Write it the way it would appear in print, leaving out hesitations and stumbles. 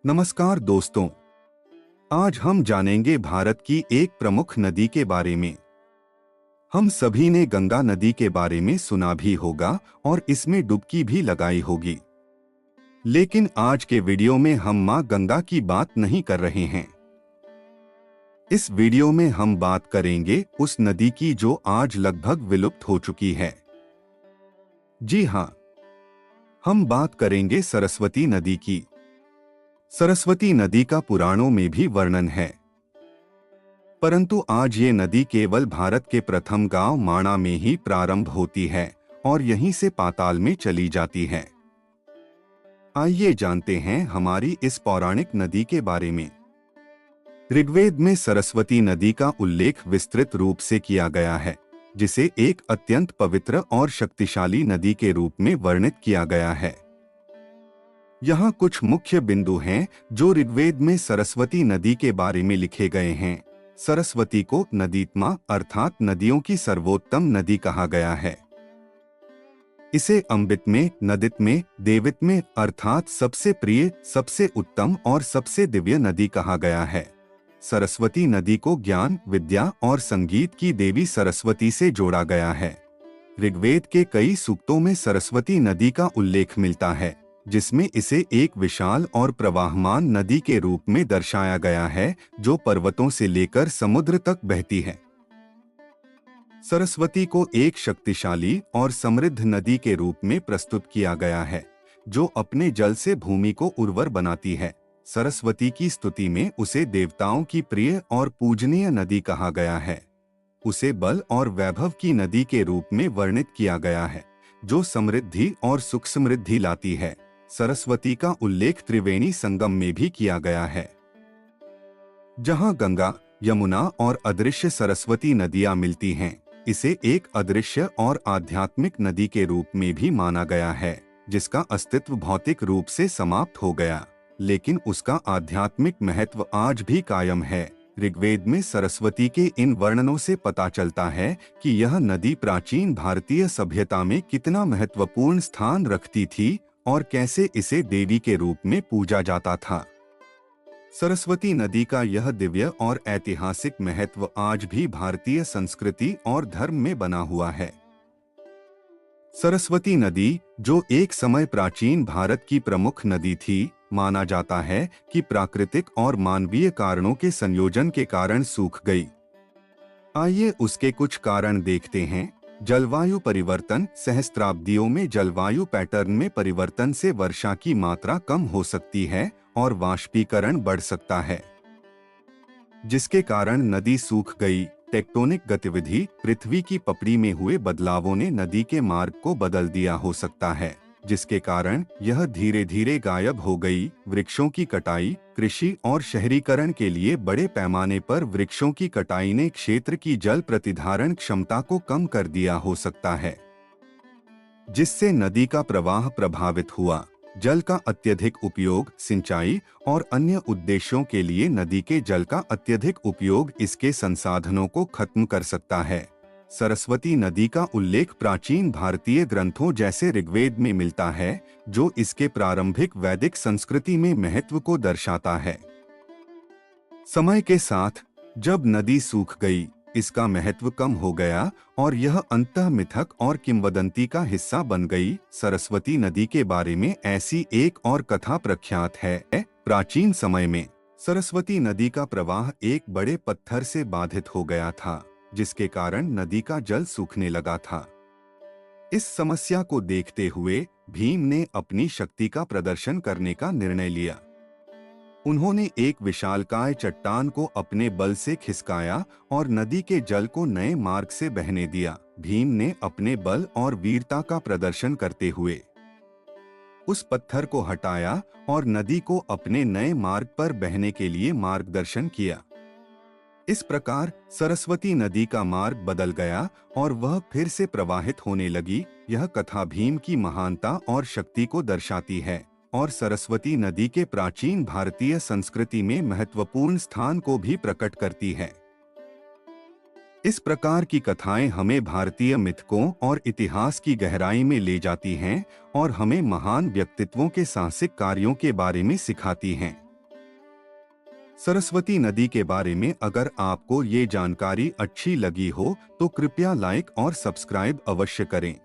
नमस्कार दोस्तों, आज हम जानेंगे भारत की एक प्रमुख नदी के बारे में। हम सभी ने गंगा नदी के बारे में सुना भी होगा और इसमें डुबकी भी लगाई होगी। लेकिन आज के वीडियो में हम मां गंगा की बात नहीं कर रहे हैं। इस वीडियो में हम बात करेंगे उस नदी की जो आज लगभग विलुप्त हो चुकी है। जी हाँ, हम बात करेंगे सरस्वती नदी की। सरस्वती नदी का पुराणों में भी वर्णन है, परंतु आज ये नदी केवल भारत के प्रथम गांव माणा में ही प्रारंभ होती है और यहीं से पाताल में चली जाती है। आइए जानते हैं हमारी इस पौराणिक नदी के बारे में। ऋग्वेद में सरस्वती नदी का उल्लेख विस्तृत रूप से किया गया है, जिसे एक अत्यंत पवित्र और शक्तिशाली नदी के रूप में वर्णित किया गया है। यहाँ कुछ मुख्य बिंदु हैं जो ऋग्वेद में सरस्वती नदी के बारे में लिखे गए हैं। सरस्वती को नदीत्मा अर्थात नदियों की सर्वोत्तम नदी कहा गया है। इसे अमृत में, नदित में, देवित में अर्थात सबसे प्रिय, सबसे उत्तम और सबसे दिव्य नदी कहा गया है। सरस्वती नदी को ज्ञान, विद्या और संगीत की देवी सरस्वती से जोड़ा गया है। ऋग्वेद के कई सूक्तों में सरस्वती नदी का उल्लेख मिलता है, जिसमें इसे एक विशाल और प्रवाहमान नदी के रूप में दर्शाया गया है जो पर्वतों से लेकर समुद्र तक बहती है। सरस्वती को एक शक्तिशाली और समृद्ध नदी के रूप में प्रस्तुत किया गया है, जो अपने जल से भूमि को उर्वर बनाती है। सरस्वती की स्तुति में उसे देवताओं की प्रिय और पूजनीय नदी कहा गया है। उसे बल और वैभव की नदी के रूप में वर्णित किया गया है, जो समृद्धि और सुख समृद्धि लाती है। सरस्वती का उल्लेख त्रिवेणी संगम में भी किया गया है, जहां गंगा, यमुना और अदृश्य सरस्वती नदियां मिलती हैं। इसे एक अदृश्य और आध्यात्मिक नदी के रूप में भी माना गया है, जिसका अस्तित्व भौतिक रूप से समाप्त हो गया, लेकिन उसका आध्यात्मिक महत्व आज भी कायम है। ऋग्वेद में सरस्वती के इन वर्णनों से पता चलता है कि यह नदी प्राचीन भारतीय सभ्यता में कितना महत्वपूर्ण स्थान रखती थी और कैसे इसे देवी के रूप में पूजा जाता था। सरस्वती नदी का यह दिव्य और ऐतिहासिक महत्व आज भी भारतीय संस्कृति और धर्म में बना हुआ है। सरस्वती नदी, जो एक समय प्राचीन भारत की प्रमुख नदी थी, माना जाता है कि प्राकृतिक और मानवीय कारणों के संयोजन के कारण सूख गई। आइए उसके कुछ कारण देखते हैं। जलवायु परिवर्तन। सहस्त्राब्दियों में जलवायु पैटर्न में परिवर्तन से वर्षा की मात्रा कम हो सकती है और वाष्पीकरण बढ़ सकता है, जिसके कारण नदी सूख गई। टेक्टोनिक गतिविधि। पृथ्वी की पपड़ी में हुए बदलावों ने नदी के मार्ग को बदल दिया हो सकता है, जिसके कारण यह धीरे धीरे गायब हो गई। वृक्षों की कटाई। कृषि और शहरीकरण के लिए बड़े पैमाने पर वृक्षों की कटाई ने क्षेत्र की जल प्रतिधारण क्षमता को कम कर दिया हो सकता है, जिससे नदी का प्रवाह प्रभावित हुआ। जल का अत्यधिक उपयोग। सिंचाई और अन्य उद्देश्यों के लिए नदी के जल का अत्यधिक उपयोग इसके संसाधनों को खत्म कर सकता है। सरस्वती नदी का उल्लेख प्राचीन भारतीय ग्रंथों जैसे ऋग्वेद में मिलता है, जो इसके प्रारंभिक वैदिक संस्कृति में महत्व को दर्शाता है। समय के साथ जब नदी सूख गई, इसका महत्व कम हो गया और यह अंततः मिथक और किंवदंती का हिस्सा बन गई। सरस्वती नदी के बारे में ऐसी एक और कथा प्रख्यात है। प्राचीन समय में सरस्वती नदी का प्रवाह एक बड़े पत्थर से बाधित हो गया था, जिसके कारण नदी का जल सूखने लगा था। इस समस्या को देखते हुए भीम ने अपनी शक्ति का प्रदर्शन करने का निर्णय लिया। उन्होंने एक विशालकाय चट्टान को अपने बल से खिसकाया और नदी के जल को नए मार्ग से बहने दिया। भीम ने अपने बल और वीरता का प्रदर्शन करते हुए उस पत्थर को हटाया और नदी को अपने नए मार्ग पर बहने के लिए मार्गदर्शन किया। इस प्रकार सरस्वती नदी का मार्ग बदल गया और वह फिर से प्रवाहित होने लगी। यह कथा भीम की महानता और शक्ति को दर्शाती है और सरस्वती नदी के प्राचीन भारतीय संस्कृति में महत्वपूर्ण स्थान को भी प्रकट करती है। इस प्रकार की कथाएं हमें भारतीय मिथकों और इतिहास की गहराई में ले जाती हैं और हमें महान व्यक्तित्वों के साहसिक कार्यों के बारे में सिखाती हैं। सरस्वती नदी के बारे में अगर आपको ये जानकारी अच्छी लगी हो तो कृपया लाइक और सब्सक्राइब अवश्य करें।